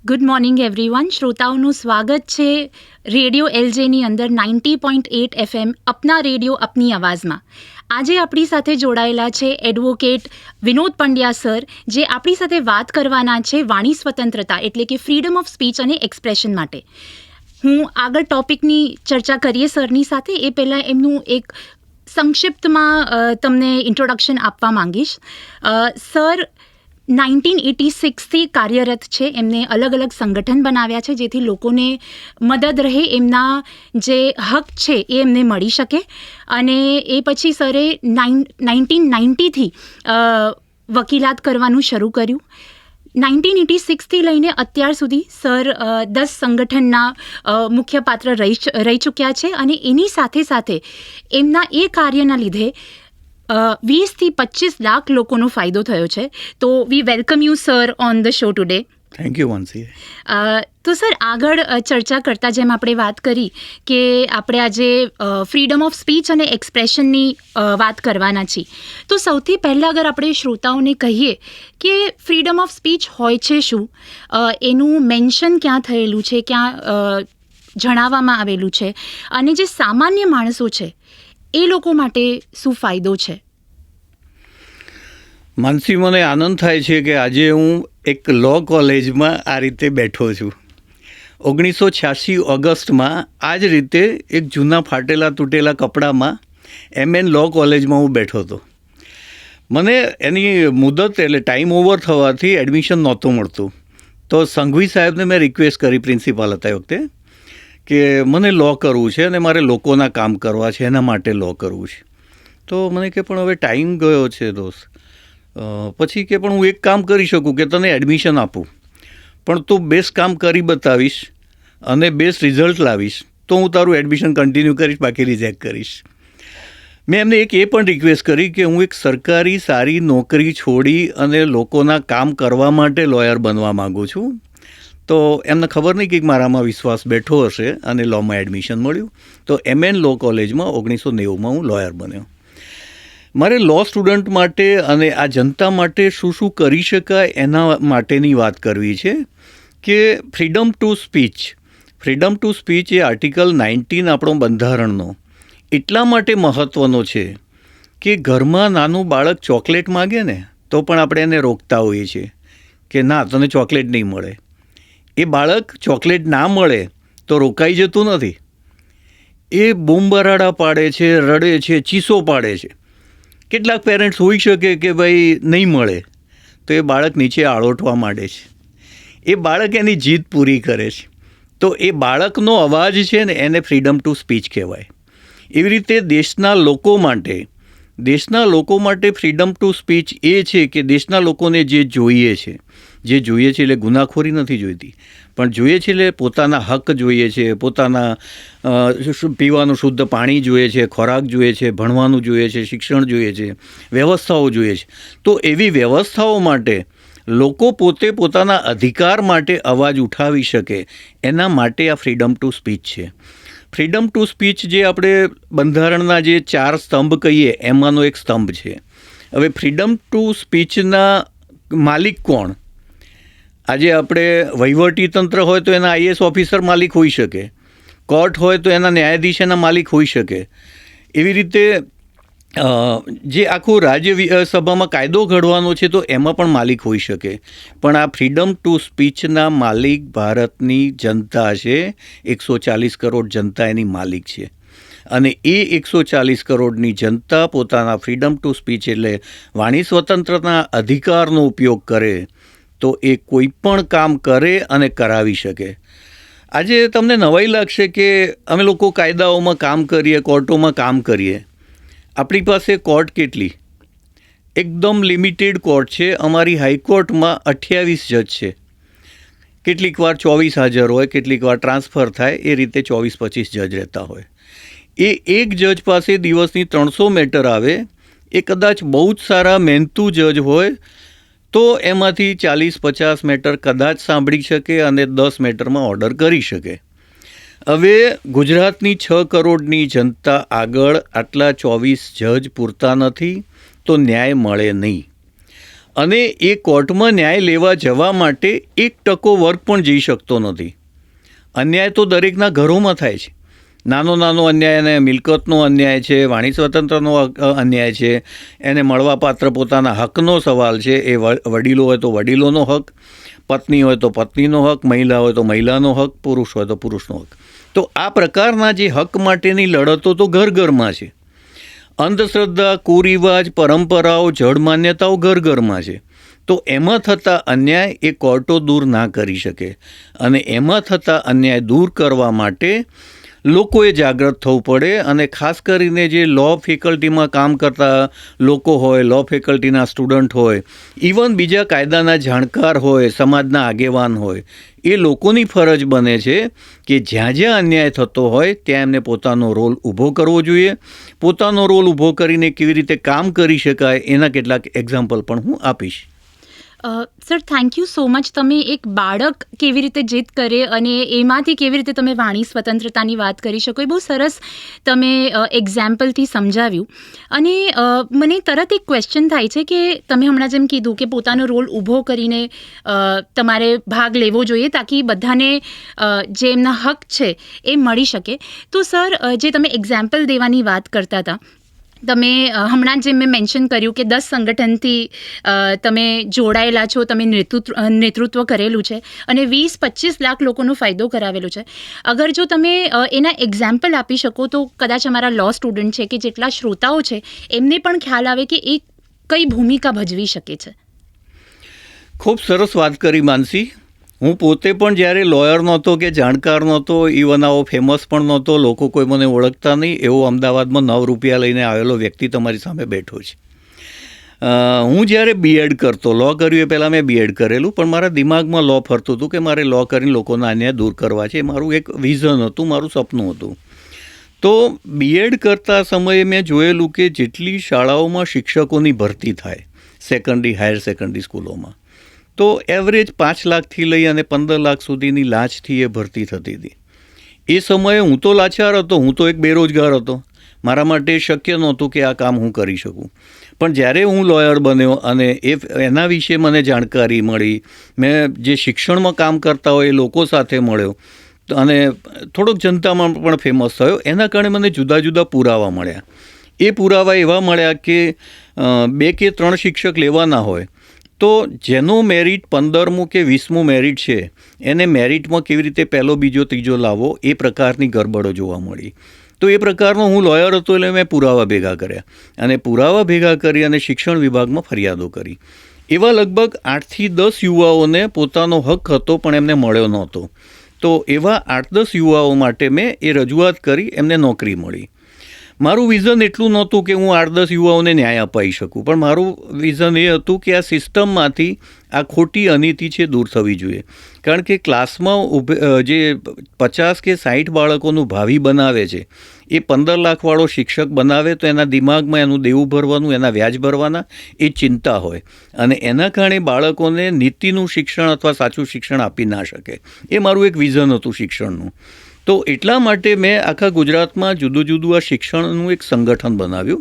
Good morning everyone. શ્રોતાઓનું સ્વાગત છે radio એલજેની અંદર 90.8 FM અપના રેડિયો અપની આવાઝમાં. આજે આપણી સાથે જોડાયેલા છે એડવોકેટ વિનોદ પંડ્યા સર, જે આપણી સાથે વાત કરવાના છે વાણી સ્વતંત્રતા એટલે કે ફ્રીડમ ઓફ સ્પીચ અને એક્સપ્રેશન માટે. હું આગળ ટોપિકની ચર્ચા કરીએ સરની સાથે એ પહેલાં એમનું એક સંક્ષિપ્તમાં તમને ઇન્ટ્રોડક્શન આપવા માંગીશ. સર 1986થી કાર્યરત છે. એમને અલગ અલગ સંગઠન બનાવ્યા છે જેથી લોકોને મદદ રહે, એમના જે હક છે એ એમને મળી શકે. અને એ પછી સરે 1990થી વકીલાત કરવાનું શરૂ કર્યું. 1986થી લઈને અત્યાર સુધી સર 10 સંગઠનના મુખ્ય પાત્ર રહી ચૂક્યા છે. અને એની સાથે સાથે એમના એ કાર્યના લીધે 20 થી 25 લાખ લોકોનો ફાયદો થયો છે. તો we welcome you sir on the show today. Thank you Vanshi. તો સર આગળ ચર્ચા કરતાં જેમ આપણે વાત કરી કે આપણે આજે ફ્રીડમ ઓફ સ્પીચ અને એક્સપ્રેશનની વાત કરવાના છીએ, તો સૌથી પહેલાં અગર આપણે શ્રોતાઓને કહીએ કે ફ્રીડમ ઓફ સ્પીચ હોય છે શું, એનું મેન્શન ક્યાં થયેલું છે, ક્યાં જણાવવામાં આવેલું છે, અને જે સામાન્ય માણસો છે એ લોકો માટે શું ફાયદો છે? માનસી, મને આનંદ થાય છે કે આજે હું એક લો કોલેજમાં આ રીતે બેઠો છું. 1986 ઓગસ્ટમાં આ જ રીતે એક જૂના ફાટેલા તૂટેલા કપડામાં MN લો કોલેજમાં હું બેઠો હતો. મને એની મુદત એટલે ટાઈમ ઓવર થવાથી એડમિશન નહોતું મળતું. તો સંઘવી સાહેબને મેં રિક્વેસ્ટ કરી, પ્રિન્સિપાલ હતા એ વખતે, કે મને લો કરવું છે અને મારે લોકોના કામ કરવા છે, એના માટે લો કરવું છે. તો મને કે પણ હવે ટાઈમ ગયો છે દોસ્ત. પછી કે પણ હું એક કામ કરી શકું કે તને એડમિશન આપું, પણ તું બેસ્ટ કામ કરી બતાવીશ અને બેસ્ટ રિઝલ્ટ લાવીશ તો હું તારું એડમિશન કન્ટિન્યુ કરીશ, બાકી રિજેક્ટ કરીશ. મેં એમને એક એ પણ રિક્વેસ્ટ કરી કે હું એક સરકારી સારી નોકરી છોડી અને લોકોના કામ કરવા માટે લોયર બનવા માગું છું. તો એમને ખબર નહીં કે મારામાં વિશ્વાસ બેઠો હશે અને લોમાં એડમિશન મળ્યું. તો MN લો કોલેજમાં 1990માં હું લોયર બન્યો. મારે લો સ્ટુડન્ટ માટે અને આ જનતા માટે શું શું કરી શકાય એના માટેની વાત કરવી છે કે freedom to speech A article 19 આપણો બંધારણનો એટલા માટે મહત્ત્વનો છે કે ઘરમાં નાનું બાળક ચોકલેટ માગે ને તો પણ આપણે એને રોકતા હોઈએ છીએ કે ના, તને ચોકલેટ નહીં મળે. એ બાળક ચોકલેટ ના મળે તો રોકાઈ જતું નથી. એ બૂમ બરાડા પાડે છે, રડે છે, ચીસો પાડે છે. કેટલાક પેરેન્ટ્સ હોઈ શકે કે ભાઈ નહીં મળે તો એ બાળક નીચે આળોટવા માંડે છે. એ બાળક એની જીદ પૂરી કરે છે. તો એ બાળકનો અવાજ છે ને એને ફ્રીડમ ટુ સ્પીચ કહેવાય. એવી રીતે દેશના લોકો માટે ફ્રીડમ ટુ સ્પીચ એ છે કે દેશના લોકોને જે જોઈએ છે એટલે ગુનાખોરી નથી જોઈતી, પણ જોઈએ છે એટલે પોતાના હક જોઈએ છે, પોતાના પીવાનું શુદ્ધ પાણી જોઈએ છે, ખોરાક જોઈએ છે, ભણવાનું જોઈએ છે, શિક્ષણ જોઈએ છે, વ્યવસ્થાઓ જોઈએ છે. તો એવી વ્યવસ્થાઓ માટે લોકો પોતે પોતાના અધિકાર માટે અવાજ ઉઠાવી શકે એના માટે આ ફ્રીડમ ટુ સ્પીચ છે. ફ્રીડમ ટુ સ્પીચ જે આપણે બંધારણના જે 4 સ્તંભ કહીએ એમાંનો એક સ્તંભ છે. હવે ફ્રીડમ ટુ સ્પીચના માલિક કોણ? આજે આપણે વહીવટી તંત્ર હોય તો એના IAS ઓફિસર માલિક હોઈ શકે, કોર્ટ હોય તો એના ન્યાયાધીશ એના માલિક હોઈ શકે. એવી રીતે જે આખું રાજ્યસભામાં કાયદો ઘડવાનો છે તો એમાં પણ માલિક હોઈ શકે. પણ આ ફ્રીડમ ટુ સ્પીચના માલિક ભારતની જનતા છે. 140 કરોડ જનતા એની માલિક છે. અને એ 140 કરોડની જનતા પોતાના ફ્રીડમ ટુ સ્પીચ એટલે વાણી સ્વતંત્રતાના અધિકારનો ઉપયોગ કરે તો એ કોઈ પણ કામ કરે અને કરાવી શકે. આજે તમને નવાઈ લાગશે કે અમે લોકો કાયદાઓમાં કામ કરીએ, કોર્ટોમાં કામ કરીએ. આપણી પાસે કોર્ટ કેટલી? એકદમ લિમિટેડ કોર્ટ છે. અમારી હાઈકોર્ટમાં 28 જજ છે. કેટલીક વાર 24 હાજર હોય, કેટલીક વાર ટ્રાન્સફર થાય, એ રીતે 24-25 જજ રહેતા હોય. એ એક જજ પાસે દિવસની 300 મેટર આવે. એ કદાચ બહુ જ સારા મહેનતુ જજ હોય તો એમાંથી 40-50 મેટર કદાચ સાંભળી શકે અને 10 મેટરમાં ઓર્ડર કરી શકે. હવે ગુજરાતની 6 કરોડની જનતા આગળ આટલા 24 જજ પૂરતા નથી તો ન્યાય મળે નહીં. અને એ કોર્ટમાં ન્યાય લેવા જવા માટે 1% વર્ગ પણ જઈ શકતો નથી. અન્યાય તો દરેકના ઘરોમાં થાય છે. નાનો અન્યાય, એને મિલકતનો અન્યાય છે, વાણી સ્વતંત્રનો અન્યાય છે, એને મળવાપાત્ર પોતાના હકનો સવાલ છે. એ વડીલો હોય તો વડીલોનો હક, પત્ની હોય તો પત્નીનો હક, મહિલા હોય તો મહિલાનો હક, પુરુષ હોય તો પુરુષનો હક. તો આ પ્રકારના જે હક માટેની લડતો તો ઘરમાં છે. અંધશ્રદ્ધા, કુરિવાજ, પરંપરાઓ, જડ માન્યતાઓ ઘરમાં છે. તો એમાં થતા અન્યાય એ કોર્ટો દૂર ના કરી શકે, અને એમાં થતા અન્યાય દૂર કરવા માટે લોકોએ જાગૃત થવું પડે. અને ખાસ કરીને જે લો ફેકલ્ટીમાં કામ કરતા લોકો હોય, લો ફેકલ્ટીના સ્ટુડન્ટ હોય, ઇવન બીજા કાયદાના જાણકાર હોય, સમાજના આગેવાન હોય, એ લોકોની ફરજ બને છે કે જ્યાં જ્યાં અન્યાય થતો હોય ત્યાં એમને પોતાનો રોલ ઊભો કરવો જોઈએ. પોતાનો રોલ ઊભો કરીને કેવી રીતે કામ કરી શકાય એના કેટલાક એક્ઝામ્પલ પણ હું આપીશ. Sir, thank you so much. તમે એક બાળક કેવી રીતે જીદ કરે અને એમાંથી કેવી રીતે તમે વાણી સ્વતંત્રતાની વાત કરી શકો, એ બહુ સરસ તમે એક્ઝામ્પલથી સમજાવ્યું. અને મને તરત એક ક્વેશ્ચન થાય છે કે તમે હમણાં જેમ કીધું કે પોતાનો રોલ ઊભો કરીને તમારે ભાગ લેવો જોઈએ તાકી બધાને જે એમના હક છે એ મળી શકે. તો સર, જે તમે એક્ઝામ્પલ દેવાની વાત કરતા હતા, તમે હમણાં જે મેં મેન્શન કર્યું કે 10 સંગઠનથી તમે જોડાયેલા છો, તમે નેતૃત્વ કરેલું છે અને 20-25 લાખ લોકોનો ફાયદો કરાવેલો છે. અગર જો તમે એના એક્ઝામ્પલ આપી શકો તો કદાચ અમારા લો સ્ટુડન્ટ છે કે જેટલા શ્રોતાઓ છે એમને પણ ખ્યાલ આવે કે એ કઈ ભૂમિકા ભજવી શકે છે. ખૂબ સરસ વાત કરી માનસી. હું પોતે પણ જ્યારે લોયર નહોતો કે જાણકાર નહોતો, ઇવન આવો ફેમસ પણ નહોતો, લોકો કોઈ મને ઓળખતા નહીં, એવો અમદાવાદમાં 9 રૂપિયા લઈને આવેલો વ્યક્તિ તમારી સામે બેઠો છે. હું જ્યારે બીએડ કરતો, લો કર્યું એ પહેલાં મેં બીએડ કરેલું, પણ મારા દિમાગમાં લો ફરતું હતું કે મારે લો કરીને લોકોના અન્યાય દૂર કરવા છે. મારું એક વિઝન હતું, મારું સપનું હતું. તો બીએડ કરતા સમયે મેં જોયેલું કે જેટલી શાળાઓમાં શિક્ષકોની ભરતી થાય, સેકન્ડરી, હાયર સેકન્ડરી સ્કૂલોમાં, તો એવરેજ 5 લાખથી લઈ અને 15 લાખ સુધીની લાંચથી એ ભરતી થતી હતી. એ સમયે હું તો લાચાર હતો, હું તો એક બેરોજગાર હતો. મારા માટે શક્ય નહોતું કે આ કામ હું કરી શકું. પણ જ્યારે હું લોયર બન્યો અને એના વિશે મને જાણકારી મળી, મેં જે શિક્ષણમાં કામ કરતા હોય એ લોકો સાથે મળ્યો અને થોડોક જનતામાં પણ ફેમસ થયો, એના કારણે મને જુદા જુદા પુરાવા મળ્યા. એ પુરાવા એવા મળ્યા કે 2 કે 3 શિક્ષક લેવાના હોય તો જેનો મેરિટ 15મું કે 20મું મેરિટ છે એને મેરિટમાં કેવી રીતે પહેલો, બીજો, ત્રીજો લાવવો, એ પ્રકારની ગરબડો જોવા મળી. તો એ પ્રકારનો હું લોયર હતો એટલે મેં પુરાવા ભેગા કર્યા, અને પુરાવા ભેગા કરી અને શિક્ષણ વિભાગમાં ફરિયાદો કરી. એવા લગભગ 8થી 10 યુવાઓને પોતાનો હક હતો પણ એમને મળ્યો નહોતો. તો એવા 8-10 યુવાઓ માટે મેં એ રજૂઆત કરી, એમને નોકરી મળી. મારું વિઝન એટલું નહોતું કે હું 8-10 યુવાઓને ન્યાય અપાઈ શકું, પણ મારું વિઝન એ હતું કે આ સિસ્ટમમાંથી આ ખોટી અનીતિ છે દૂર થવી જોઈએ. કારણ કે ક્લાસમાં જે 50 કે 60 બાળકોનું ભાવિ બનાવે છે, એ 15 લાખવાળો શિક્ષક બનાવે તો એના દિમાગમાં એનું દેવું ભરવાનું, એના વ્યાજ ભરવાના એ ચિંતા હોય, અને એના કારણે બાળકોને નીતિનું શિક્ષણ અથવા સાચું શિક્ષણ આપી ના શકે. એ મારું એક વિઝન હતું શિક્ષણનું. તો એટલા માટે મેં આખા ગુજરાતમાં જુદું જુદું આ શિક્ષણનું એક સંગઠન બનાવ્યું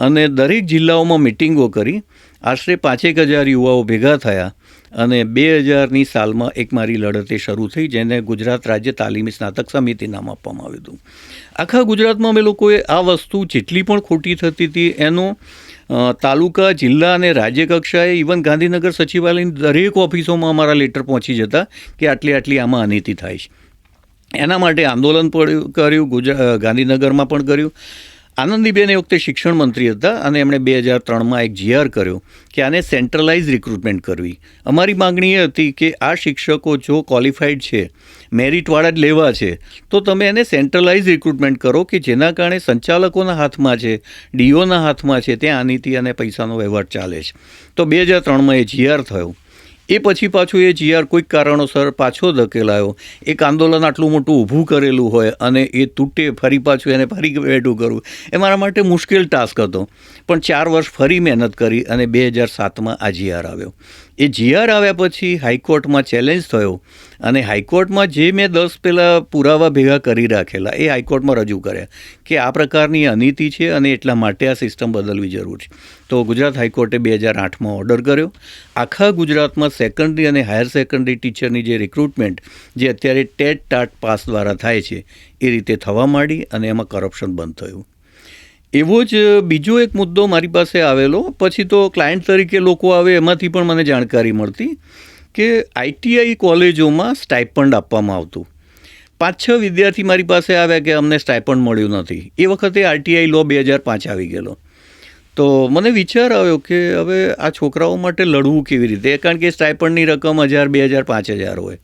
અને દરેક જિલ્લાઓમાં મિટિંગો કરી. આશરે 5,000 યુવાઓ ભેગા થયા અને 2000ની સાલમાં એક મારી લડત એ શરૂ થઈ, જેને ગુજરાત રાજ્ય તાલીમી સ્નાતક સમિતિ નામ આપવામાં આવ્યું હતું. આખા ગુજરાતમાં અમે લોકોએ આ વસ્તુ જેટલી પણ ખોટી થતી હતી એનું તાલુકા, જિલ્લા અને રાજ્ય કક્ષાએ, ઇવન ગાંધીનગર સચિવાલયની દરેક ઓફિસોમાં અમારા લેટર પહોંચી જતા કે આટલી આમાં અનીતિ થાય છે. એના માટે આંદોલન કર્યું, ગાંધીનગરમાં પણ કર્યું. આનંદીબેન એ વખતે શિક્ષણ મંત્રી હતા અને એમણે 2003માં એક GR કર્યો કે આને સેન્ટ્રલાઇઝ રિક્રુટમેન્ટ કરવી. અમારી માગણી એ હતી કે આ શિક્ષકો જો ક્વોલિફાઈડ છે, મેરિટવાળા જ લેવા છે, તો તમે એને સેન્ટ્રલાઇઝ રિક્રુટમેન્ટ કરો કે જેના કારણે સંચાલકોના હાથમાં છે, DOના હાથમાં છે, ત્યાં અનીતિ અને પૈસાનો વહીવટ ચાલે છે. તો 2003માં એ GR થયો. એ પછી પાછું એ GR કોઈક કારણોસર પાછો ધકેલાયો. એક આંદોલન આટલું મોટું ઊભું કરેલું હોય અને એ તૂટે, ફરી પાછું એને ફરી બેઠું કરવું, એ મારા માટે મુશ્કેલ ટાસ્ક હતો. પણ 4 વર્ષ ફરી મહેનત કરી અને 2007માં આ GR આવ્યો. એ જીઆર આવ્યા પછી હાઈકોર્ટમાં ચેલેન્જ થયો અને હાઈકોર્ટમાં જે મેં 10 પેલા પુરાવા ભેગા કરી રાખેલા એ હાઈકોર્ટમાં રજૂ કર્યા કે આ પ્રકારની અનીતિ છે અને એટલા માટે આ સિસ્ટમ બદલવી જરૂર છે. તો ગુજરાત હાઈકોર્ટે 2008માં ઓર્ડર કર્યો. આખા ગુજરાતમાં સેકન્ડરી અને હાયર સેકન્ડરી ટીચરની જે રિક્રુટમેન્ટ જે અત્યારે ટેટ ટાટ પાસ દ્વારા થાય છે એ રીતે થવા માંડી અને એમાં કરપ્શન બંધ થયું. એવો જ બીજો એક મુદ્દો મારી પાસે આવેલો. પછી તો ક્લાયન્ટ તરીકે લોકો આવે એમાંથી પણ મને જાણકારી મળતી કે આઈટીઆઈ કોલેજોમાં સ્ટાઇપન્ડ આપવામાં આવતું. 5-6 વિદ્યાર્થી મારી પાસે આવ્યા કે અમને સ્ટાઇપન્ડ મળ્યું નથી. એ વખતે આરટીઆઈ લો 2005 આવી ગયેલો. તો મને વિચાર આવ્યો કે હવે આ છોકરાઓ માટે લડવું કેવી રીતે, કારણ કે સ્ટાઇપન્ડની રકમ 1000, 2000, 5000 હોય.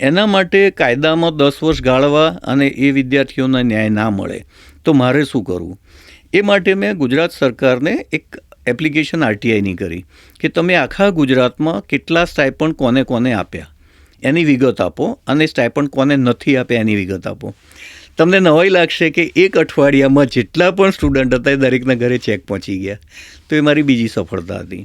એના માટે કાયદામાં 10 વર્ષ ગાળવા અને એ વિદ્યાર્થીઓને ન્યાય ના મળે તો મારે શું કરવું? એ માટે મેં ગુજરાત સરકારને એક એપ્લિકેશન આરટીઆઈની કરી કે તમે આખા ગુજરાતમાં કેટલા સ્ટાઇપન્ડ કોને કોને આપ્યા એની વિગત આપો અને સ્ટાઇપન્ડ કોને નથી આપ્યા એની વિગત આપો. તમને નવાઈ લાગશે કે એક અઠવાડિયામાં જેટલા પણ સ્ટુડન્ટ હતા એ દરેકના ઘરે ચેક પહોંચી ગયા. તો એ મારી બીજી સફળતા હતી.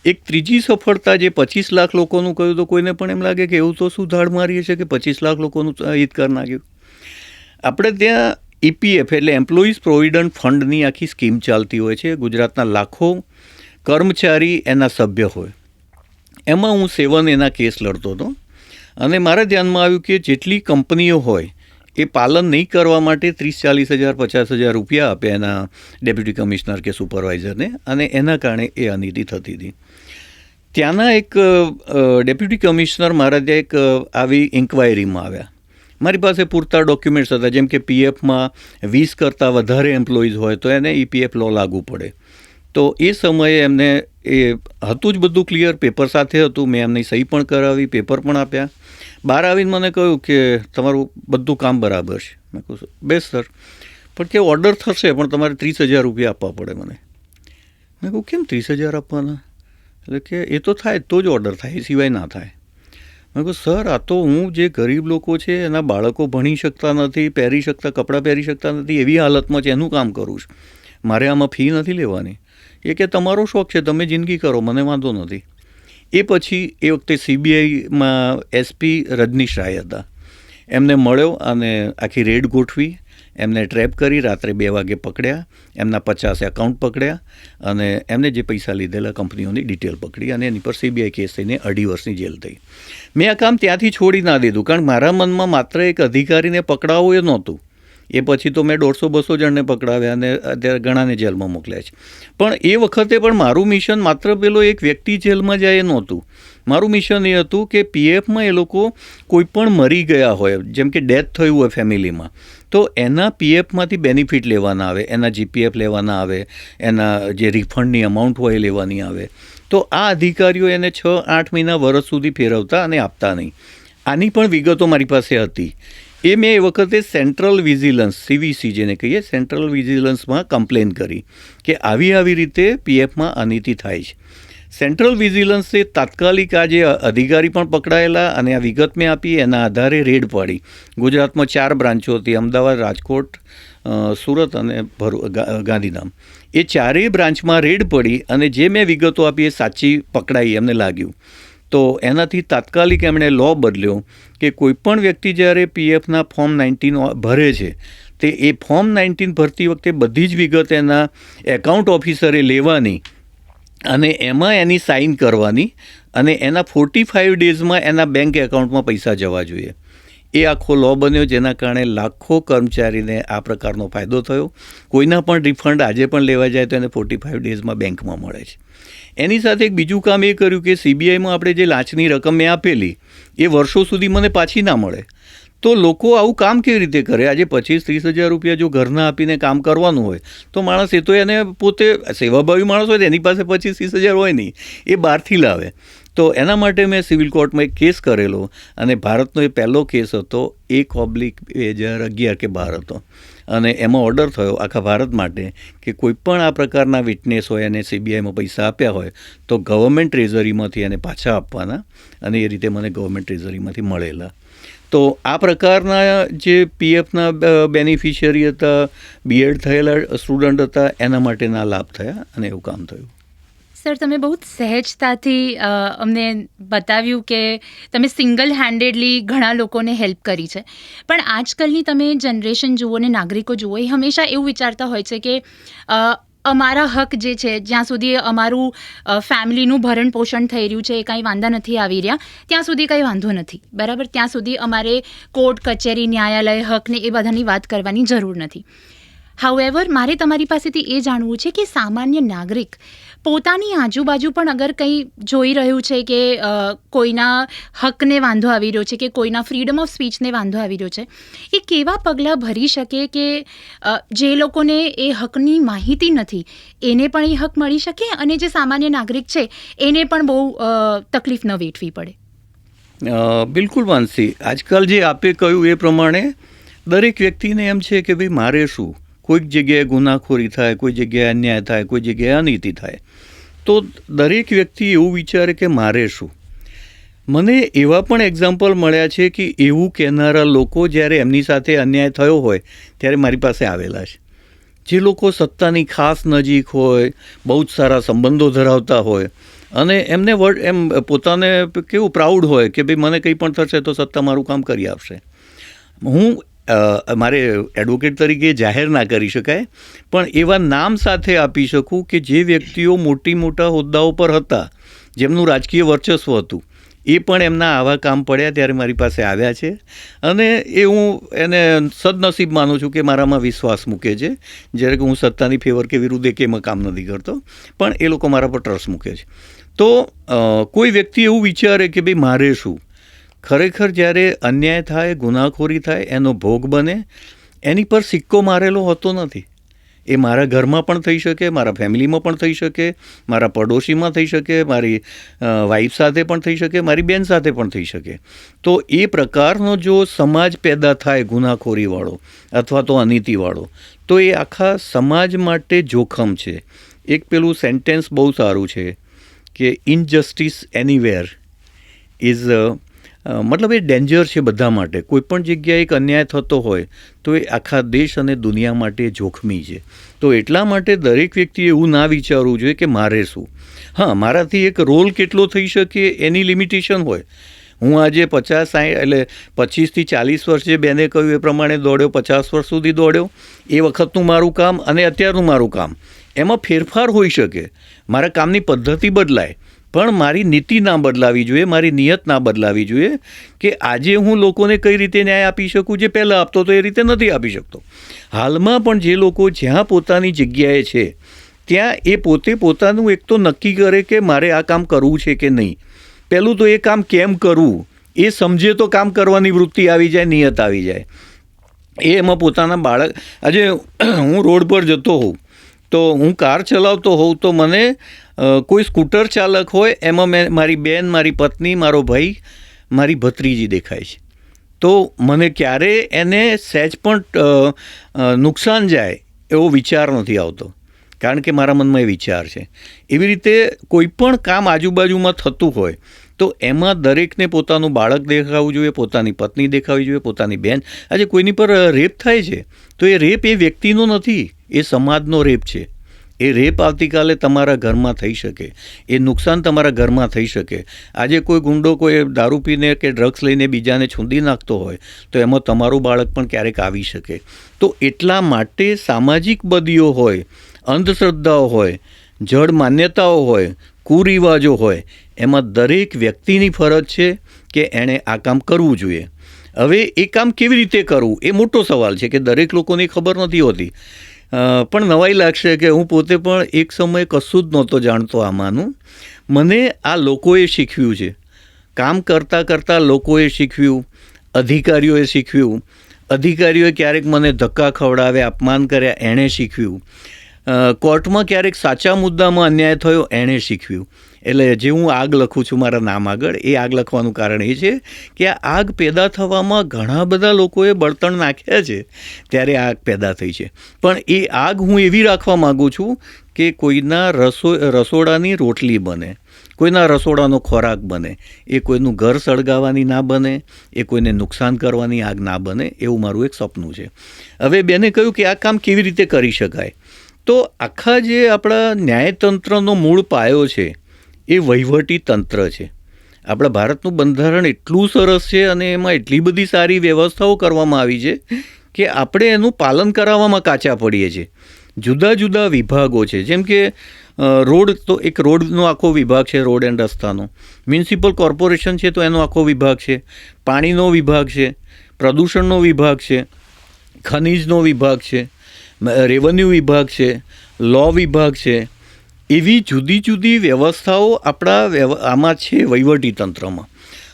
એક ત્રીજી સફળતા જે 25 લાખ લોકોનું કહ્યું તો કોઈને પણ એમ લાગે કે એવું તો શું ધાડ મારીએ છીએ કે 25 લાખ લોકોનું હિત કરી નાખ્યું. આપણે ત્યાં ઈપીએફ એટલે એમ્પ્લોઈઝ પ્રોવિડન્ટ ફંડની આખી સ્કીમ ચાલતી હોય છે. ગુજરાતના લાખો કર્મચારી એના સભ્ય હોય. એમાં હું 7 એના કેસ લડતો હતો અને મારા ધ્યાનમાં આવ્યું કે જેટલી કંપનીઓ હોય એ પાલન નહીં કરવા માટે 30-40 હજાર 50 હજાર રૂપિયા આપે એના ડેપ્યુટી કમિશનર કે સુપરવાઇઝરને અને એના કારણે એ અનીતિ થતી હતી. ત્યાંના એક ડેપ્યુટી કમિશનર મારા ત્યાં એક આવી ઇન્ક્વાયરીમાં આવ્યા. મારી પાસે પૂરતા ડોક્યુમેન્ટ્સ હતા, જેમ કે પીએફમાં 20 કરતાં વધારે એમ્પ્લોઈઝ હોય તો એને ઈપીએફ લો લાગુ પડે. તો એ સમયે એમને એ હતું જ બધું ક્લિયર, પેપર સાથે હતું. મેં એમની સહી પણ કરાવી, પેપર પણ આપ્યા. બહાર આવીને મને કહ્યું કે તમારું બધું કામ બરાબર છે. મેં કહું બેસ સર, પણ કે ઓર્ડર થશે પણ તમારે 30,000 રૂપિયા આપવા પડે મને. મેં કહું કેમ 30,000 આપવાના? એટલે કે એ તો થાય તો જ ઓર્ડર થાય, એ સિવાય ના થાય. મેં કહું સર આ તો હું જે ગરીબ લોકો છે એના બાળકો ભણી શકતા નથી, પહેરી શકતા, કપડાં પહેરી શકતા નથી, એવી હાલતમાં છે, એનું કામ કરું છું. મારે આમાં ફી નથી લેવાની. એ કે તમારો શોખ છે, તમે જિંદગી કરો, મને વાંધો નથી. એ પછી એ વખતે સીબીઆઈમાં એસપી રજનીશ રાય હતા. એમને મળ્યો અને આખી રેડ ગોઠવી. એમને ટ્રેપ કરી, રાત્રે 2 વાગે પકડ્યા. એમના 50 એકાઉન્ટ પકડ્યા અને એમને જે પૈસા લીધેલા કંપનીઓની ડિટેલ પકડી અને એની પર સીબીઆઈ કેસ થઈને 2.5 વર્ષની જેલ થઈ. મેં આ કામ ત્યાંથી છોડી ના દીધું, કારણ મારા મનમાં માત્ર એક અધિકારીને પકડાવવું એ નહોતું. એ પછી તો મેં 150-200 જણને પકડાવ્યા અને અત્યારે ઘણાને જેલમાં મોકલ્યા છે. પણ એ વખતે પણ મારું મિશન માત્ર પેલો એક વ્યક્તિ જેલમાં જાય એ નહોતું. મારું મિશન એ હતું કે પીએફમાં એ લોકો કોઈ પણ મરી ગયા હોય, જેમ કે ડેથ થયું હોય ફેમિલીમાં, તો એના પીએફમાંથી બેનિફિટ લેવાના આવે, એના જીપીએફ લેવાના આવે, એના જે રિફંડની અમાઉન્ટ હોય એ લેવાની આવે. તો આ અધિકારીઓ એને 6-8 મહિના, વર્ષ સુધી ફેરવતા અને આપતા નહીં. આની પણ વિગતો મારી પાસે હતી. એ મેં એ વખતે સેન્ટ્રલ વિજિલન્સ, સીવીસી જેને કહીએ, સેન્ટ્રલ વિજિલન્સમાં કમ્પ્લેન કરી કે આવી રીતે પીએફમાં અનીતિ થાય છે. સેન્ટ્રલ વિજિલન્સે તાત્કાલિક આ જે અધિકારી પણ પકડાયેલા અને આ વિગત મેં આપી, એના આધારે રેડ પાડી. ગુજરાતમાં 4 બ્રાન્ચો હતી, અમદાવાદ, રાજકોટ, સુરત અને ગાંધીધામ. એ 4 બ્રાન્ચમાં રેડ પડી અને જે મેં વિગતો આપી એ સાચી પકડાઈ એમને લાગ્યું. તો એનાથી તાત્કાલિક એમણે લો બદલ્યો કે કોઈપણ વ્યક્તિ જ્યારે પીએફના ફોર્મ 19 ભરે છે તે એ ફોર્મ 19 ભરતી વખતે બધી જ વિગત એના એકાઉન્ટ ઓફિસરે લેવાની અને એમાં એની સાઇન કરવાની અને એના 45 ડેઝમાં એના બેંક એકાઉન્ટમાં પૈસા જવા જોઈએ. એ આખો લો બન્યો, જેના કારણે લાખો કર્મચારીને આ પ્રકારનો ફાયદો થયો. કોઈના પણ રિફંડ આજે પણ લેવા જાય તો એને 45 ડેઝમાં બેંકમાં મળે છે. એની સાથે એક બીજું કામ એ કર્યું કે સીબીઆઈમાં આપણે જે લાંચની રકમ મેં આપેલી એ વર્ષો સુધી મને પાછી ના મળે. તો લોકો આવું કામ કેવી રીતે કરે? આજે 25-30 હજાર રૂપિયા જો ઘરના આપીને કામ કરવાનું હોય તો માણસ એ તો એને પોતે સેવાભાવી માણસ હોય તો એની પાસે 25-30 હજાર હોય નહીં, એ બહારથી લાવે. તો એના માટે મેં સિવિલ કોર્ટમાં એક કેસ કરેલો અને ભારતનો એ પહેલો કેસ હતો 1/2011 કે 12 હતો અને એમાં ઓર્ડર થયો આખા ભારત માટે કે કોઈ પણ આ પ્રકારના વિટનેસ હોય અને સીબીઆઈમાં પૈસા આપ્યા હોય તો ગવર્મેન્ટ ટ્રેઝરીમાંથી એને પાછા આપવાના, અને એ રીતે મને ગવર્મેન્ટ ટ્રેઝરીમાંથી મળેલા. તો આ પ્રકારના જે પીએફના બેનિફિશિયરી હતા, બીએડ થયેલા સ્ટુડન્ટ હતા, એના માટેના લાભ થયા અને એવું કામ થયું. સર, તમે બહુ જ સહેજતાથી અમને બતાવ્યું કે તમે સિંગલ હેન્ડેડલી ઘણા લોકોને હેલ્પ કરી છે. પણ આજકાલની તમે જનરેશન જુઓ ને નાગરિકો જુઓ, એ હંમેશા એવું વિચારતા હોય છે કે અમારા હક જે છે, જ્યાં સુધી અમારું ફેમિલીનું ભરણ પોષણ થઈ રહ્યું છે, એ કાંઈ વાંધા નથી આવી રહ્યા, ત્યાં સુધી કંઈ વાંધો નથી, બરાબર. ત્યાં સુધી અમારે કોર્ટ કચેરી ન્યાયાલય હકને એ બધાની વાત કરવાની જરૂર નથી. હાઉએવર, મારે તમારી પાસેથી એ જાણવું છે કે સામાન્ય નાગરિક પોતાની આજુબાજુ પણ અગર કંઈ જોઈ રહ્યું છે કે કોઈના હકને વાંધો આવી રહ્યો છે કે કોઈના ફ્રીડમ ઓફ સ્પીચને વાંધો આવી રહ્યો છે, એ કેવા પગલાં ભરી શકે કે જે લોકોને એ હકની માહિતી નથી એને પણ એ હક મળી શકે અને જે સામાન્ય નાગરિક છે એને પણ બહુ તકલીફ ન વેઠવી પડે? બિલકુલ માનસી, આજકાલ જે આપે કહ્યું એ પ્રમાણે દરેક વ્યક્તિને એમ છે કે ભાઈ મારે શું, કોઈક જગ્યાએ ગુનાખોરી થાય, કોઈ જગ્યાએ અન્યાય થાય, કોઈ જગ્યાએ અનીતિ થાય, તો દરેક વ્યક્તિ એવું વિચારે કે મારે શું. મને એવા પણ એક્ઝામ્પલ મળ્યા છે કે એવું કહેનારા લોકો જ્યારે એમની સાથે અન્યાય થયો હોય ત્યારે મારી પાસે આવેલા છે. જે લોકો સત્તાની ખાસ નજીક હોય, બહુ જ સારા સંબંધો ધરાવતા હોય અને એમને એમ પોતાને કેવું પ્રાઉડ હોય કે ભાઈ મને કંઈ પણ થશે તો સત્તા મારું કામ કરી આપશે. હું મારે એડવોકેટ તરીકે જાહેર ના કરી શકાય, પણ એવા નામ સાથે આપી શકું કે જે વ્યક્તિઓ મોટા હોદ્દાઓ પર હતા, જેમનું રાજકીય વર્ચસ્વ હતું, એ પણ એમના આવા કામ પડ્યા ત્યારે મારી પાસે આવ્યા છે અને એ હું એને સદનસીબ માનું છું કે મારામાં વિશ્વાસ મૂકે છે. જ્યારે કે હું સત્તાની ફેવર કે વિરુદ્ધ એમાં કામ નથી કરતો, પણ એ લોકો મારા પર ટ્રસ્ટ મૂકે છે. તો કોઈ વ્યક્તિ એવું વિચારે કે ભાઈ મારે શું, ખરેખર જ્યારે અન્યાય થાય, ગુનાખોરી થાય, એનો ભોગ બને, એની પર સિક્કો મારેલો હોતો નથી. એ મારા ઘરમાં પણ થઈ શકે, મારા ફેમિલીમાં પણ થઈ શકે, મારા પડોશીમાં થઈ શકે, મારી વાઈફ સાથે પણ થઈ શકે, મારી બેન સાથે પણ થઈ શકે. તો એ પ્રકારનો જો સમાજ પેદા થાય ગુનાખોરીવાળો અથવા તો અનીતિવાળો, તો એ આખા સમાજ માટે જોખમ છે. એક પેલું સેન્ટેન્સ બહુ સારું છે કે ઇનજસ્ટિસ એનીવેર ઇઝ મતલબ એ ડેન્જર છે બધા માટે. કોઈ પણ જગ્યાએ એક અન્યાય થતો હોય તો એ આખા દેશ અને દુનિયા માટે જોખમી છે. તો એટલા માટે દરેક વ્યક્તિએ એવું ના વિચારવું જોઈએ કે મારે શું. હા, મારાથી એક રોલ કેટલો થઈ શકે એની લિમિટેશન હોય. હું આજે 25 થી 40 વર્ષ જે બેને કહ્યું એ પ્રમાણે દોડ્યો, 50 વર્ષ સુધી દોડ્યો, એ વખતનું મારું કામ અને અત્યારનું મારું કામ, એમાં ફેરફાર હોઈ શકે. મારા કામની પદ્ધતિ બદલાય, પણ મારી નીતિ ના બદલાવી જોઈએ, મારી નિયત ના બદલાવી જોઈએ કે આજે હું લોકોને કઈ રીતે ન્યાય આપી શકું જે પહેલાં આપતો તો એ રીતે નથી આપી શકતો. હાલમાં પણ જે લોકો જ્યાં પોતાની જગ્યાએ છે ત્યાં એ પોતે પોતાનું એક તો નક્કી કરે કે મારે આ કામ કરવું છે કે નહીં. પહેલું તો એ કામ કેમ કરવું એ સમજે તો કામ કરવાની વૃત્તિ આવી જાય, નિયત આવી જાય. એ એમાં પોતાના બાળક, આજે હું રોડ પર જતો હોઉં તો હું કાર ચલાવતો હોઉં તો મને કોઈ સ્કૂટર ચાલક હોય એમાં મારી બેન, મારી પત્ની, મારો ભાઈ, મારી ભત્રીજી દેખાય છે. તો મને ક્યારે એને સહેજ પણ નુકસાન જાય એવો વિચાર નથી આવતો, કારણ કે મારા મનમાં એ વિચાર છે. એવી રીતે કોઈ પણ કામ આજુબાજુમાં થતું હોય તો એમાં દરેકને પોતાનું બાળક દેખાવું જોઈએ, પોતાની પત્ની દેખાવી જોઈએ, પોતાની બેન. આજે કોઈની પર રેપ થાય છે તો એ રેપ એ વ્યક્તિનો નથી, એ સમાજનો રેપ છે. એ રેપ આવતીકાલે તમારા ઘરમાં થઈ શકે, એ નુકસાન તમારા ઘરમાં થઈ શકે. આજે કોઈ ગુંડો કોઈ દારૂ પીને કે ડ્રગ્સ લઈને બીજાને છૂંદી નાખતો હોય તો એમાં તમારું બાળક પણ ક્યારેક આવી શકે. તો એટલા માટે સામાજિક બદીઓ હોય, અંધશ્રદ્ધાઓ હોય, જડ માન્યતાઓ હોય, કુરિવાજો હોય, એમાં દરેક વ્યક્તિની ફરજ છે કે એણે આ કામ કરવું જોઈએ. હવે એ કામ કેવી રીતે કરવું એ મોટો સવાલ છે કે દરેક લોકોને ખબર નથી હોતી. પણ નવાઈ લાગશે કે હું પોતે પણ એક સમયે કશું જ નહોતો જાણતો આમાંનું. મને આ લોકોએ શીખવ્યું છે. કામ કરતાં કરતાં લોકોએ શીખવ્યું, અધિકારીઓએ શીખવ્યું, અધિકારીઓએ ક્યારેક મને ધક્કા ખવડાવ્યા, અપમાન કર્યા, એણે શીખવ્યું. કોર્ટમાં ક્યારેક સાચા મુદ્દામાં અન્યાય થયો, એણે શીખવ્યું. એટલે જે હું આગ લખું છું મારા નામ આગળ, એ આગ લખવાનું કારણ એ છે કે આ આગ પેદા થવામાં ઘણા બધા લોકોએ બળતણ નાખ્યા છે ત્યારે આગ પેદા થઈ છે. પણ એ આગ હું એવી રાખવા માગું છું કે કોઈના રસોડાની રોટલી બને, કોઈના રસોડાનો ખોરાક બને, એ કોઈનું ઘર સળગાવવાની ના બને, એ કોઈને નુકસાન કરવાની આગ ના બને, એવું મારું એક સપનું છે. હવે બેને કહ્યું કે આ કામ કેવી રીતે કરી શકાય, તો આખા જે આપણા ન્યાયતંત્રનો મૂળ પાયો છે એ વહીવટી તંત્ર છે. આપણા ભારતનું બંધારણ એટલું સરસ છે અને એમાં એટલી બધી સારી વ્યવસ્થાઓ કરવામાં આવી છે કે આપણે એનું પાલન કરાવવામાં કાચા પડીએ છીએ. જુદા જુદા વિભાગો છે, જેમ કે રોડ તો એક રોડનો આખો વિભાગ છે, રોડ એન્ડ રસ્તાનો. મ્યુનિસિપલ કોર્પોરેશન છે તો એનો આખો વિભાગ છે, પાણીનો વિભાગ છે, પ્રદૂષણનો વિભાગ છે, ખનિજનો વિભાગ છે, રેવન્યુ વિભાગ છે, લો વિભાગ છે. એવી જુદી જુદી વ્યવસ્થાઓ આપણા આમાં છે વહીવટી તંત્રમાં.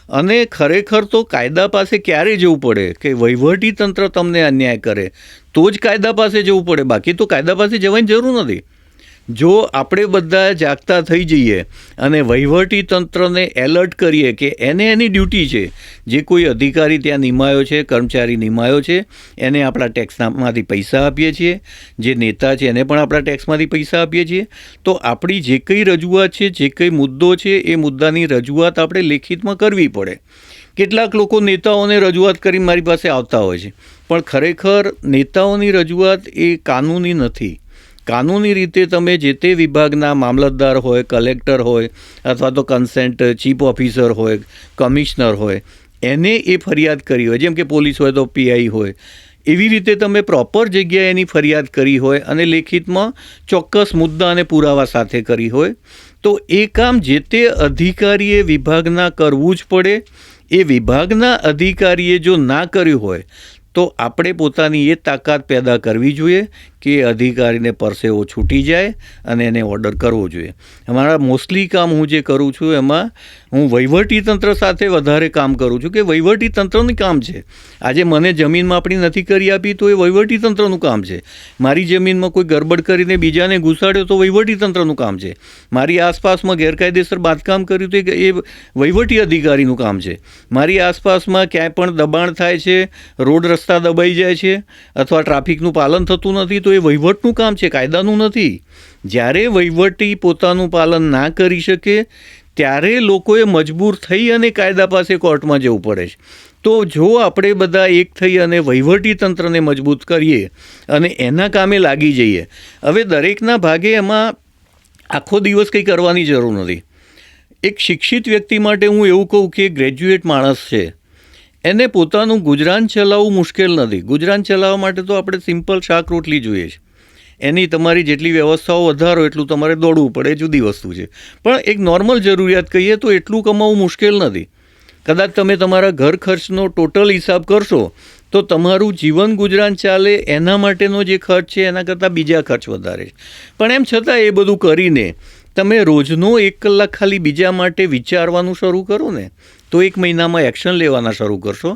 અને ખરેખર તો કાયદા પાસે ક્યારે જવું પડે કે વહીવટી તંત્ર તમને અન્યાય કરે તો જ કાયદા પાસે જવું પડે, બાકી તો કાયદા પાસે જવાની જરૂર નથી. જો આપણે બધા જાગતા થઈ જઈએ અને વહીવટી તંત્રને એલર્ટ કરીએ કે એને એની ડ્યુટી છે, જે કોઈ અધિકારી ત્યાં નિમાયો છે, કર્મચારી નિમાયો છે, એને આપણા ટેક્સમાંથી પૈસા આપીએ છીએ, જે નેતા છે એને પણ આપણા ટેક્સમાંથી પૈસા આપીએ છીએ, તો આપણી જે કંઈ રજૂઆત છે, જે કંઈ મુદ્દો છે, એ મુદ્દાની રજૂઆત આપણે લેખિતમાં કરવી પડે. કેટલાક લોકો નેતાઓને રજૂઆત કરી મારી પાસે આવતા હોય છે, પણ ખરેખર નેતાઓની રજૂઆત એ કાનૂની નથી. કાનૂની રીતે તમે જે તે વિભાગના મામલતદાર હોય, કલેક્ટર હોય, અથવા તો કન્સેન્ટ ચીફ ઓફિસર હોય, કમિશનર હોય, એને એ ફરિયાદ કરી હોય, જેમ કે પોલીસ હોય તો પીઆઈ હોય, એવી રીતે તમે પ્રોપર જગ્યાએ એની ફરિયાદ કરી હોય અને લેખિતમાં ચોક્કસ મુદ્દા અને પુરાવા સાથે કરી હોય, તો એ કામ જે તે અધિકારીએ વિભાગના કરવું જ પડે. એ વિભાગના અધિકારીએ જો ના કર્યું હોય તો આપણે પોતાની એ તાકાત પેદા કરવી જોઈએ કે અધિકારીને પરસેવો છૂટી જાય અને એને ઓર્ડર કરવો જોઈએ. અમારા મોસ્ટલી કામ હું જે કરું છું એમાં હું વહીવટીતંત્ર સાથે વધારે કામ કરું છું કે વહીવટીતંત્રનું કામ છે. આજે મને જમીન માપણી નથી કરી આપી તો એ વહીવટીતંત્રનું કામ છે. મારી જમીનમાં કોઈ ગરબડ કરીને બીજાને ઘુસાડ્યો તો વહીવટીતંત્રનું કામ છે. મારી આસપાસમાં ગેરકાયદેસર બાંધકામ કર્યું તો એ વહીવટી અધિકારીનું કામ છે. મારી આસપાસમાં ક્યાંય પણ દબાણ થાય છે, રોડ રસ્તા દબાઈ જાય છે અથવા ટ્રાફિકનું પાલન થતું નથી તો એ વહીવટનું કામ છે, કાયદાનું નથી. જ્યારે વહીવટી પોતાનું પાલન ના કરી શકે ત્યારે લોકોએ મજબૂર થઈ અને કાયદા પાસે કોર્ટમાં જવું પડે છે. તો જો આપણે બધા એક થઈ અને વહીવટી તંત્રને મજબૂત કરીએ અને એના કામે લાગી જઈએ, હવે દરેકના ભાગે એમાં આખો દિવસ કંઈ કરવાની જરૂર નથી. એક શિક્ષિત વ્યક્તિ માટે હું એવું કહું કે ગ્રેજ્યુએટ માણસ છે, એને પોતાનું ગુજરાન ચલાવવું મુશ્કેલ નથી. ગુજરાન ચલાવવા માટે તો આપણે સિમ્પલ શાક રોટલી જોઈએ છે. એની તમારી જેટલી વ્યવસ્થાઓ વધારો એટલું તમારે દોડવું પડે, જુદી વસ્તુ છે. પણ એક નોર્મલ જરૂરિયાત કહીએ તો એટલું કમાવવું મુશ્કેલ નથી. કદાચ તમે તમારા ઘર ખર્ચનો ટોટલ હિસાબ કરશો તો તમારું જીવન ગુજરાન ચાલે એના માટેનો જે ખર્ચ છે એના કરતાં બીજા ખર્ચ વધારે છે. પણ એમ છતાં એ બધું કરીને તમે રોજનો 1 કલાક ખાલી બીજા માટે વિચારવાનું શરૂ કરો ને તો 1 મહિનામાં એક્શન લેવાના શરૂ કરશો.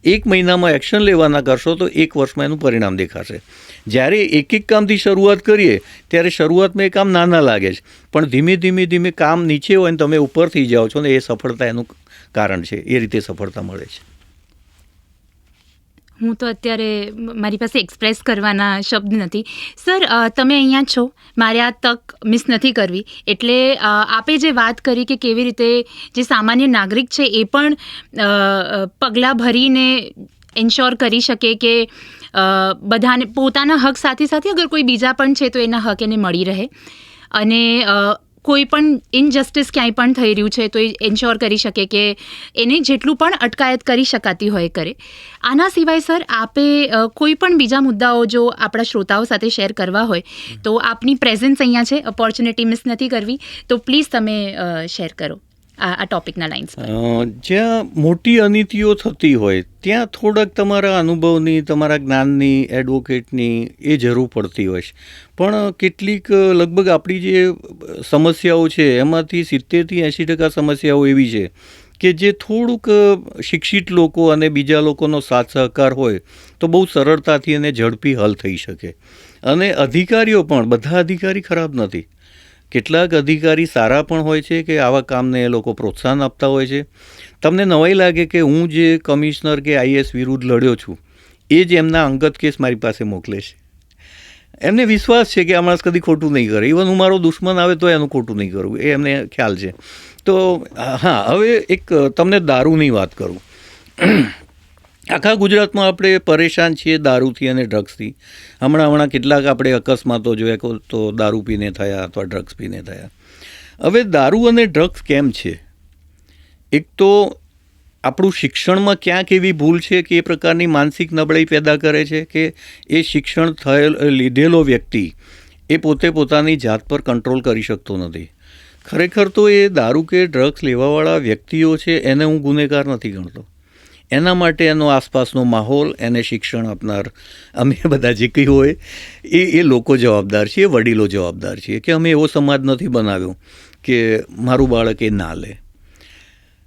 1 મહિનામાં એક્શન લેવાના કરશો તો 1 વર્ષમાં એનું પરિણામ દેખાશે. જ્યારે એક કામથી શરૂઆત કરીએ ત્યારે શરૂઆતમાં એ કામ નાના લાગે છે, પણ ધીમે ધીમે ધીમે કામ નીચે હોય ને તમે ઉપર થઈ જાઓ છો ને એ સફળતા એનું કારણ છે. એ રીતે સફળતા મળે છે. હું તો અત્યારે મારી પાસે એક્સપ્રેસ કરવાના શબ્દ નથી. સર, તમે અહીંયા છો, મારે આ તક મિસ નથી કરવી. એટલે આપે જે વાત કરી કે કેવી રીતે જે સામાન્ય નાગરિક છે એ પણ પગલાં ભરીને એન્શ્યોર કરી શકે કે બધાને પોતાના હક સાથે સાથે અગર કોઈ બીજા પણ છે તો એના હક એને મળી રહે, અને કોઈ પણ ઇનજસ્ટિસ ક્યાંય પણ થઈ રહ્યું છે તો એ એન્શ્યોર કરી શકે કે એને જેટલું પણ અટકાયત કરી શકાતી હોય કરે. આના સિવાય સર, આપે કોઈ પણ બીજા મુદ્દાઓ જો આપણા શ્રોતાઓ સાથે શેર કરવા હોય તો આપની પ્રેઝન્સ અહીંયા છે, ઓપોર્ચ્યુનિટી મિસ નથી કરવી, તો પ્લીઝ તમે શેર કરો આ ટોપિકના લાઇન્સ પર. જ્યાં મોટી અનીતિઓ થતી હોય ત્યાં થોડાક તમારા અનુભવની, તમારા જ્ઞાનની, એડવોકેટની એ જરૂર પડતી હોય છે. પણ કેટલીક લગભગ આપણી જે સમસ્યાઓ છે એમાંથી 70થી 80% સમસ્યાઓ એવી છે કે જે થોડુંક શિક્ષિત લોકો અને બીજા લોકોનો સાથ સહકાર હોય તો બહુ સરળતાથી અને ઝડપી હલ થઈ શકે. અને અધિકારીઓ પણ, બધા અધિકારી ખરાબ નથી. કેટલાક અધિકારી સારા પણ હોય છે કે આવા કામને એ લોકો પ્રોત્સાહન આપતા હોય છે. તમને નવાઈ લાગે કે હું જે કમિશનર કે આઈએસ વિરુદ્ધ લડ્યો છું એ જ એમના અંગત કેસ મારી પાસે મોકલે છે. એમને વિશ્વાસ છે કે આ માણસ કદી ખોટું નહીં કરે. ઇવન હું મારો દુશ્મન આવે તો એનું ખોટું નહીં કરું, એ એમને ખ્યાલ છે. તો હા, હવે એક તમને દારૂની વાત કરું. આખા ગુજરાતમાં આપણે પરેશાન છીએ દારૂથી અને ડ્રગ્સથી. હમણાં કેટલાક આપણે અકસ્માતો જોયા તો દારૂ પીને થયા અથવા ડ્રગ્સ પીને થયા. હવે દારૂ અને ડ્રગ્સ કેમ છે? એક તો આપણું શિક્ષણમાં ક્યાંક એવી ભૂલ છે કે એ પ્રકારની માનસિક નબળાઈ પેદા કરે છે કે એ શિક્ષણ લીધેલો વ્યક્તિ એ પોતે પોતાની જાત પર કંટ્રોલ કરી શકતો નથી. ખરેખર તો એ દારૂ કે ડ્રગ્સ લેવાવાળા વ્યક્તિઓ છે એને હું ગુનેગાર નથી ગણતો. એના માટે એનો આસપાસનો માહોલ, એને શિક્ષણ આપનાર અમે બધા જે કંઈ હોય એ લોકો જવાબદાર છીએ, વડીલો જવાબદાર છીએ કે અમે એવો સમાજ નથી બનાવ્યો કે મારું બાળક એ ના લે.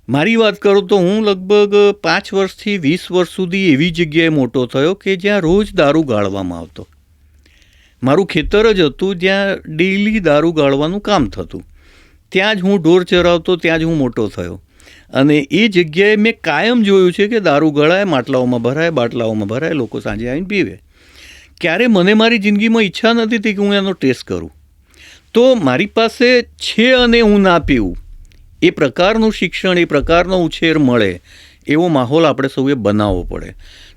મારી વાત કરું તો હું લગભગ 5 વર્ષથી 20 વર્ષ સુધી એવી જગ્યાએ મોટો થયો કે જ્યાં રોજ દારૂ ગાળવામાં આવતો. મારું ખેતર જ હતું જ્યાં ડેઈલી દારૂ ગાળવાનું કામ થતું. ત્યાં જ હું ઢોર ચરાવતો, ત્યાં જ હું મોટો થયો. અને એ જગ્યાએ મેં કાયમ જોયું છે કે દારૂ ગળાય, માટલાઓમાં ભરાય, બાટલાઓમાં ભરાય, લોકો સાંજે આવીને પીવે. ક્યારે મને મારી જિંદગીમાં ઈચ્છા નથી થઈ કે હું એનો ટેસ્ટ કરું. તો મારી પાસે છે અને હું ના પીવું એ પ્રકારનું શિક્ષણ, એ પ્રકારનો ઉછેર મળે એવો માહોલ આપણે સૌએ બનાવવો પડે.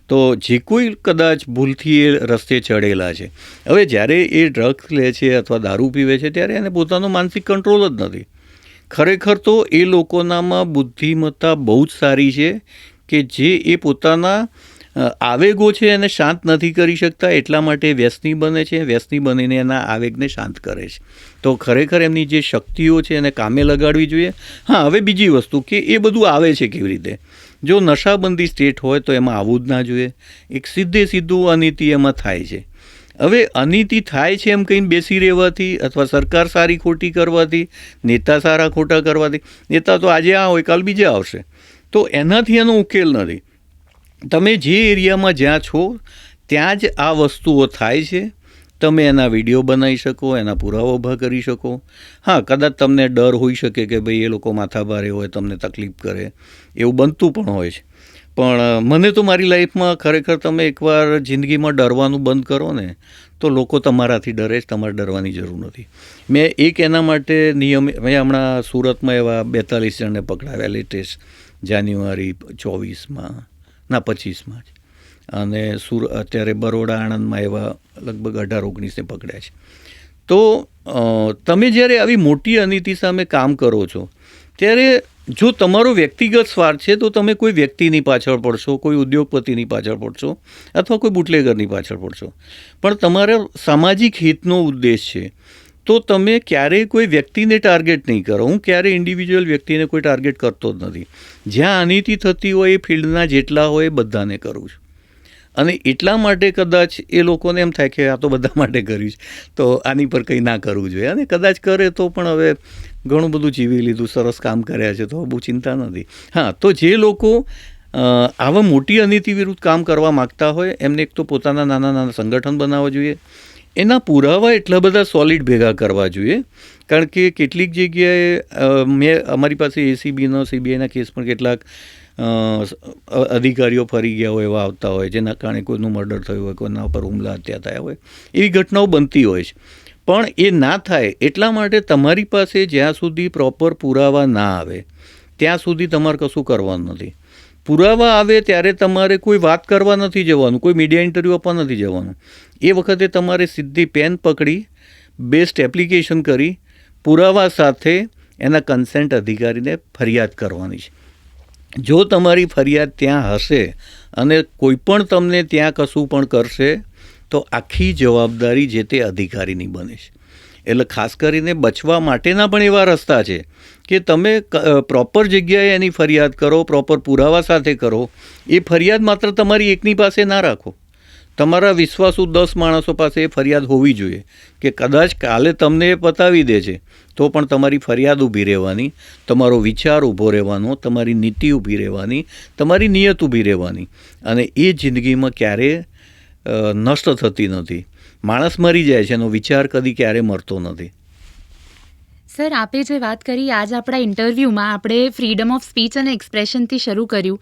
તો જે કોઈ કદાચ ભૂલથી એ રસ્તે ચડેલા છે, હવે જ્યારે એ ડ્રગ્સ લે છે અથવા દારૂ પીવે છે ત્યારે એને પોતાનો માનસિક કંટ્રોલ જ નથી. ખરેખર તો એ લોકોનામાં બુદ્ધિમત્તા બહુ જ સારી છે કે જે એ પોતાના આવેગો છે એને શાંત નથી કરી શકતા, એટલા માટે વ્યસની બને છે. વ્યસની બનીને એના આવેગને શાંત કરે છે. તો ખરેખર એમની જે શક્તિઓ છે એને કામે લગાડવી જોઈએ. હા, હવે બીજી વસ્તુ કે એ બધું આવે છે કેવી રીતે? જો નશાબંધી સ્ટેટ હોય તો એમાં આવવું જ ના જોઈએ. એક સીધું અનીતિ એમાં થાય છે. હવે અનીતિ થાય છે એમ કહીને બેસી રહેવાથી અથવા સરકાર સારી ખોટી કરવાથી, નેતા સારા ખોટા કરવાથી, નેતા તો આજે આ હોય કાલ બીજા આવશે, તો એનાથી એનો ઉકેલ નથી. તમે જે એરિયામાં જ્યાં છો ત્યાં જ આ વસ્તુઓ થાય છે. તમે એના વિડીયો બનાવી શકો, એના પુરાવા ઊભા કરી શકો. હા, કદાચ તમને ડર હોઈ શકે કે ભાઈ એ લોકો માથાભારે હોય, તમને તકલીફ કરે, એવું બનતું પણ હોય છે. પણ મને તો મારી લાઈફમાં ખરેખર તમે એકવાર જિંદગીમાં ડરવાનું બંધ કરો ને તો લોકો તમારાથી ડરે જ, તમારે ડરવાની જરૂર નથી. મેં એના માટે મેં હમણાં સુરતમાં એવા 42 જણને પકડાવ્યા લેટેસ્ટ જાન્યુઆરી 24માં 25માં જ, અને અત્યારે બરોડા આણંદમાં એવા લગભગ 18-19ને પકડ્યા છે. તો તમે જ્યારે આવી મોટી અનીતિ સામે કામ કરો છો ત્યારે જો તમારો વ્યક્તિગત સ્વાર્થ છે તો તમે કોઈ વ્યક્તિની પાછળ પડશો, કોઈ ઉદ્યોગપતિની પાછળ પડશો અથવા કોઈ બુટલેગરની પાછળ પડશો. પણ તમારા સામાજિક હિતનો ઉદ્દેશ છે તો તમે ક્યારેય કોઈ વ્યક્તિને ટાર્ગેટ નહીં કરો. હું ક્યારેય ઇન્ડિવિજ્યુઅલ વ્યક્તિને કોઈ ટાર્ગેટ કરતો જ નથી. જ્યાં અનીતિ થતી હોય એ ફિલ્ડના જેટલા હોય એ બધાને કરું છું. અને એટલા માટે કદાચ એ લોકોને એમ થાય કે આ તો બધા માટે કર્યું છે તો આની પર કંઈ ના કરવું જોઈએ. અને કદાચ કરે તો પણ હવે ઘણું બધું જીવી લીધું, સરસ કામ કર્યા છે તો બહુ ચિંતા નથી. હા, તો જે લોકો આવા મોટી અનીતિ વિરુદ્ધ કામ કરવા માગતા હોય એમને એક તો પોતાના નાના સંગઠન બનાવવા જોઈએ. એના પુરાવા એટલા બધા સોલિડ ભેગા કરવા જોઈએ. કારણ કે કેટલીક જગ્યાએ અમારી પાસે ACBનો, CBIના કેસ પણ કેટલાક અધિકારીઓ ફરી ગયા હોય એવા આવતા હોય જેના કારણે કોઈનું મર્ડર થયું હોય, કોઈના ઉપર હુમલા હત્યા થયા હોય, એવી ઘટનાઓ બનતી હોય છે. પણ એ ના થાય એટલા માટે તમારી પાસે જ્યાં સુધી પ્રોપર પુરાવા ના આવે ત્યાં સુધી તમારે કશું કરવાનું નથી. પુરાવા આવે ત્યારે તમારે કોઈ વાત કરવા નથી જવાનું, કોઈ મીડિયા ઇન્ટરવ્યૂ આપવા નથી જવાનું. એ વખતે તમારે સીધી પેન પકડી બેસ્ટ એપ્લિકેશન કરી પુરાવા સાથે એના કન્સેન્ટ અધિકારીને ફરિયાદ કરવાની છે. જો તમારી ફરિયાદ ત્યાં હશે અને કોઈ પણ તમને ત્યાં કશું પણ કરશે તો આખી જવાબદારી જે તે અધિકારીની બને છે. એટલે ખાસ કરીને બચવા માટેના પણ એવા રસ્તા છે કે તમે પ્રોપર જગ્યાએ એની ફરિયાદ કરો, પ્રોપર પુરાવા સાથે કરો. એ ફરિયાદ માત્ર તમારી એકની પાસે ના રાખો, તમારા વિશ્વાસુ 10 માણસો પાસે એ ફરિયાદ હોવી જોઈએ કે કદાચ કાલે તમને એ પતાવી દે છે તો પણ તમારી ફરિયાદ ઊભી રહેવાની, તમારો વિચાર ઊભો રહેવાનો, તમારી નીતિ ઊભી રહેવાની, તમારી નિયત ઊભી રહેવાની. અને એ જિંદગીમાં ક્યારેય નષ્ટ થતી નથી. માણસ મરી જાય છે, એનો વિચાર કદી ક્યારે મરતો નથી. સર, આપે જે વાત કરી આજ આપણા ઇન્ટરવ્યૂમાં આપણે ફ્રીડમ ઓફ સ્પીચ અને એક્સપ્રેશનથી શરૂ કર્યું,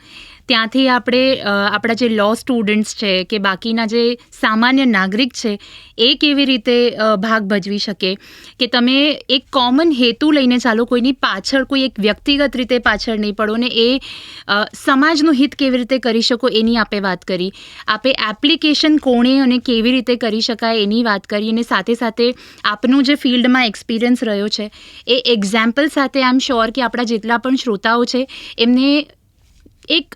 ત્યાંથી આપણે આપણા જે લો સ્ટુડન્ટ્સ છે કે બાકીના જે સામાન્ય નાગરિક છે એ કેવી રીતે ભાગ ભજવી શકે, કે તમે એક કોમન હેતુ લઈને ચાલો, કોઈની પાછળ કોઈ એક વ્યક્તિગત રીતે પાછળ નહીં પડો ને એ સમાજનું હિત કેવી રીતે કરી શકો એની આપે વાત કરી. આપે એપ્લિકેશન કોણે અને કેવી રીતે કરી શકાય એની વાત કરી, અને સાથે સાથે આપનું જે ફિલ્ડમાં એક્સપિરિયન્સ રહ્યો છે એ એક્ઝામ્પલ સાથે આઈ એમ શ્યોર કે આપણા જેટલા પણ શ્રોતાઓ છે એમને એક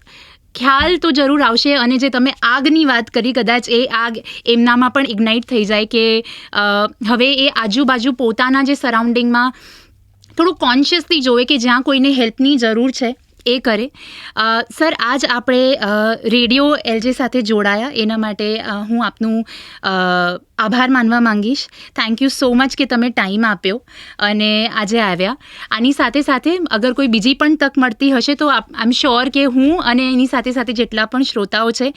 ખ્યાલ તો જરૂર આવશે. અને જે તમે આગની વાત કરી, કદાચ એ આગ એમનામાં પણ ઇગ્નાઇટ થઈ જાય કે હવે એ આજુબાજુ પોતાના જે સરાઉન્ડિંગમાં થોડું કોન્શિયસલી જોવે કે જ્યાં કોઈને હેલ્પની જરૂર છે એ કરે. સર, આજ આપણે રેડિયો એલજે સાથે જોડાયા એના માટે હું આપનું આભાર માનવા માંગીશ. થેન્ક યુ સો મચ કે તમે ટાઈમ આપ્યો અને આજે આવ્યા. આની સાથે સાથે અગર કોઈ બીજી પણ તક મળતી હશે તો આઈ એમ શ્યોર કે હું અને એની સાથે સાથે જેટલા પણ શ્રોતાઓ છે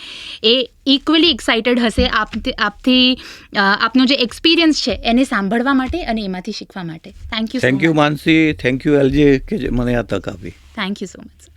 એ ઇક્વલી એક્સાઇટેડ હશે આપથી આપનો જે એક્સપિરિયન્સ છે એને સાંભળવા માટે અને એમાંથી શીખવા માટે. Thank you. Thank you Mansi, thank you LJ કે મને આ તક આપી. Thank you so much.